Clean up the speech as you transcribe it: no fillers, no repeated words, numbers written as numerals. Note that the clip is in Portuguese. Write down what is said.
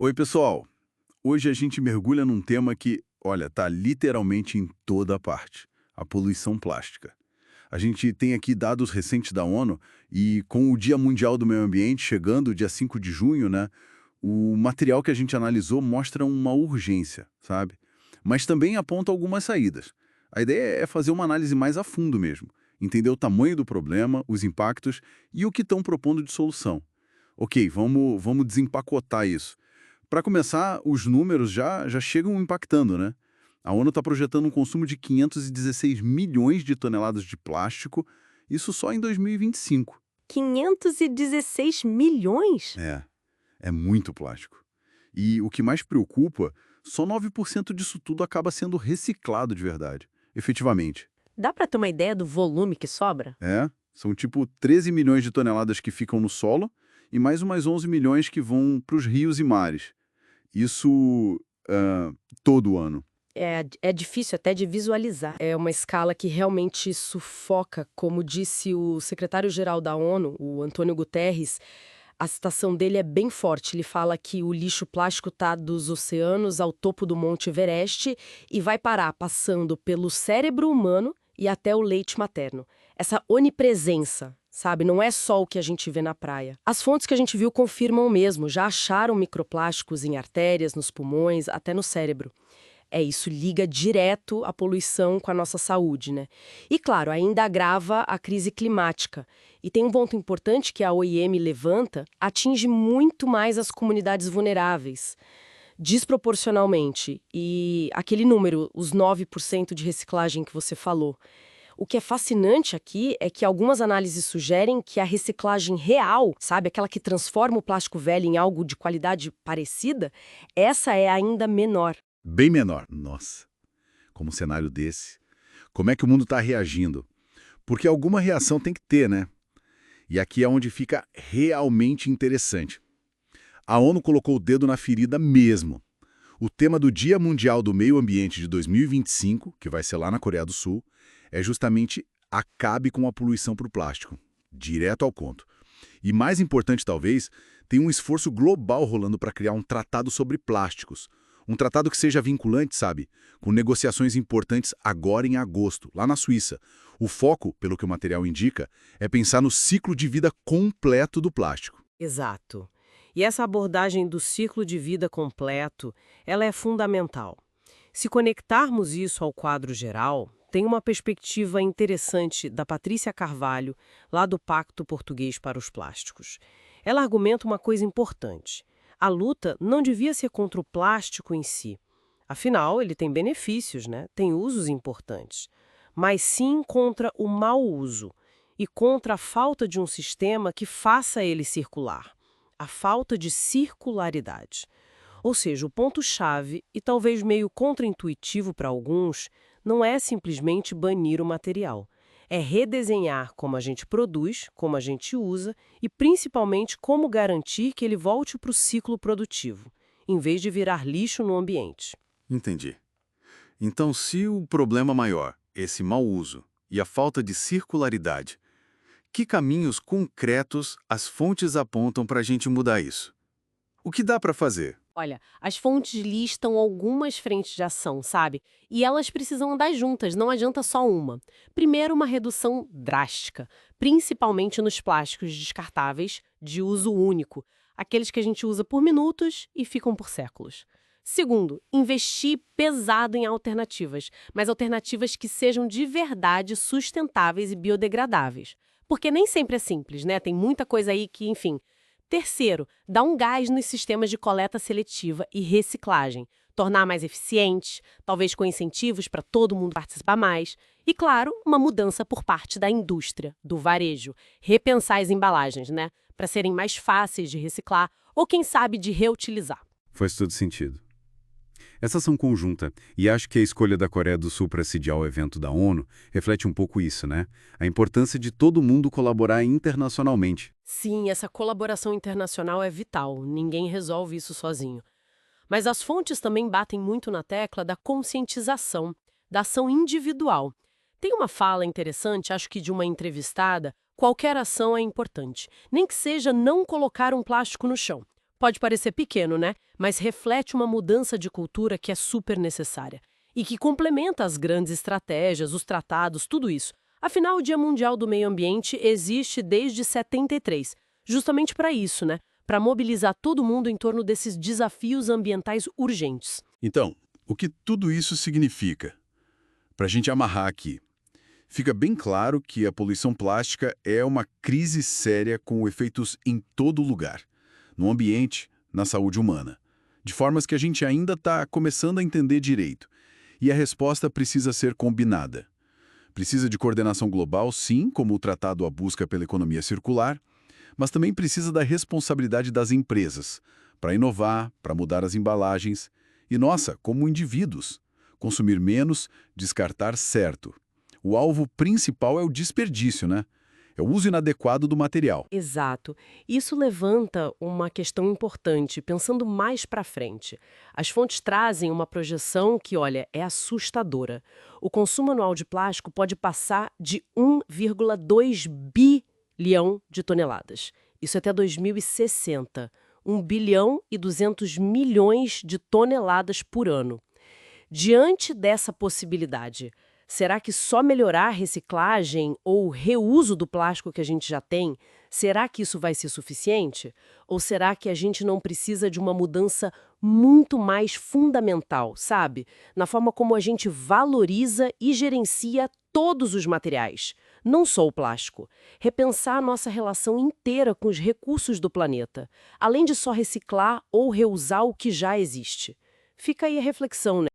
Oi, pessoal. Hoje a gente mergulha num tema que, olha, tá literalmente em toda parte: a poluição plástica. A gente tem aqui dados recentes da ONU e com o Dia Mundial do Meio Ambiente chegando, dia 5 de junho, né? O material que a gente analisou mostra uma urgência, sabe? Mas também aponta algumas saídas. A ideia é fazer uma análise mais a fundo mesmo, entender o tamanho do problema, os impactos e o que estão propondo de solução. Ok, vamos desempacotar isso. Para começar, os números já chegam impactando, né? A ONU está projetando um consumo de 516 milhões de toneladas de plástico, isso só em 2025. 516 milhões? É, é muito plástico. E o que mais preocupa, só 9% disso tudo acaba sendo reciclado de verdade, efetivamente. Dá para ter uma ideia do volume que sobra? São tipo 13 milhões de toneladas que ficam no solo e mais umas 11 milhões que vão para os rios e mares. Isso todo ano. É difícil até de visualizar. É uma escala que realmente sufoca, como disse o secretário-geral da ONU, o Antônio Guterres. A citação dele é bem forte. Ele fala que o lixo plástico está dos oceanos ao topo do Monte Everest e vai parar passando pelo cérebro humano e até o leite materno. Essa onipresença, sabe, não é só o que a gente vê na praia. As fontes que a gente viu confirmam mesmo, já acharam microplásticos em artérias, nos pulmões, até no cérebro. Isso liga direto a poluição com a nossa saúde, né? E, claro, ainda agrava a crise climática. E tem um ponto importante que a OIM levanta, atinge muito mais as comunidades vulneráveis, desproporcionalmente. E aquele número, os 9% de reciclagem que você falou. O que é fascinante aqui é que algumas análises sugerem que a reciclagem real, sabe, aquela que transforma o plástico velho em algo de qualidade parecida, essa é ainda menor. Bem menor. Nossa, como um cenário desse. Como é que o mundo está reagindo? Porque alguma reação tem que ter, né? E aqui é onde fica realmente interessante. A ONU colocou o dedo na ferida mesmo. O tema do Dia Mundial do Meio Ambiente de 2025, que vai ser lá na Coreia do Sul, é justamente acabe com a poluição por plástico. Direto ao ponto. E mais importante talvez, tem um esforço global rolando para criar um tratado sobre plásticos. Um tratado que seja vinculante, sabe? Com negociações importantes agora em agosto, lá na Suíça. O foco, pelo que o material indica, é pensar no ciclo de vida completo do plástico. Exato. E essa abordagem do ciclo de vida completo, ela é fundamental. Se conectarmos isso ao quadro geral, tem uma perspectiva interessante da Patrícia Carvalho, lá do Pacto Português para os Plásticos. Ela argumenta uma coisa importante. A luta não devia ser contra o plástico em si. Afinal, ele tem benefícios, né? Tem usos importantes. Mas sim contra o mau uso e contra a falta de um sistema que faça ele circular. A falta de circularidade. Ou seja, o ponto-chave, e talvez meio contraintuitivo para alguns, não é simplesmente banir o material. É redesenhar como a gente produz, como a gente usa e, principalmente, como garantir que ele volte para o ciclo produtivo, em vez de virar lixo no ambiente. Entendi. Então, se o problema maior, esse mau uso e a falta de circularidade, que caminhos concretos as fontes apontam para a gente mudar isso? O que dá para fazer? Olha, as fontes listam algumas frentes de ação, sabe? E elas precisam andar juntas, não adianta só uma. Primeiro, uma redução drástica, principalmente nos plásticos descartáveis de uso único, aqueles que a gente usa por minutos e ficam por séculos. Segundo, investir pesado em alternativas, mas alternativas que sejam de verdade sustentáveis e biodegradáveis. Porque nem sempre é simples, né? Tem muita coisa aí que, enfim. Terceiro, dar um gás nos sistemas de coleta seletiva e reciclagem, tornar mais eficientes, talvez com incentivos para todo mundo participar mais. E, claro, uma mudança por parte da indústria, do varejo, repensar as embalagens, né? Para serem mais fáceis de reciclar ou, quem sabe, de reutilizar. Faz todo sentido. Essa ação conjunta, e acho que a escolha da Coreia do Sul para sediar o evento da ONU reflete um pouco isso, né? A importância de todo mundo colaborar internacionalmente. Sim, essa colaboração internacional é vital, ninguém resolve isso sozinho. Mas as fontes também batem muito na tecla da conscientização, da ação individual. Tem uma fala interessante, acho que de uma entrevistada: qualquer ação é importante, nem que seja não colocar um plástico no chão. Pode parecer pequeno, né? Mas reflete uma mudança de cultura que é super necessária e que complementa as grandes estratégias, os tratados, tudo isso. Afinal, o Dia Mundial do Meio Ambiente existe desde 73, justamente para isso, né? Para mobilizar todo mundo em torno desses desafios ambientais urgentes. Então, o que tudo isso significa? Para a gente amarrar aqui, fica bem claro que a poluição plástica é uma crise séria com efeitos em todo lugar, no ambiente, na saúde humana, de formas que a gente ainda está começando a entender direito. E a resposta precisa ser combinada. Precisa de coordenação global, sim, como o Tratado a busca pela economia circular, mas também precisa da responsabilidade das empresas, para inovar, para mudar as embalagens e, nossa, como indivíduos, consumir menos, descartar certo. O alvo principal é o desperdício, né? É o uso inadequado do material. Exato. Isso levanta uma questão importante, pensando mais para frente. As fontes trazem uma projeção que, olha, é assustadora. O consumo anual de plástico pode passar de 1,2 bilhão de toneladas. Isso até 2060. 1 bilhão e 200 milhões de toneladas por ano. Diante dessa possibilidade, será que só melhorar a reciclagem ou o reuso do plástico que a gente já tem, será que isso vai ser suficiente? Ou será que a gente não precisa de uma mudança muito mais fundamental, sabe? Na forma como a gente valoriza e gerencia todos os materiais, não só o plástico. Repensar a nossa relação inteira com os recursos do planeta, além de só reciclar ou reusar o que já existe. Fica aí a reflexão, né?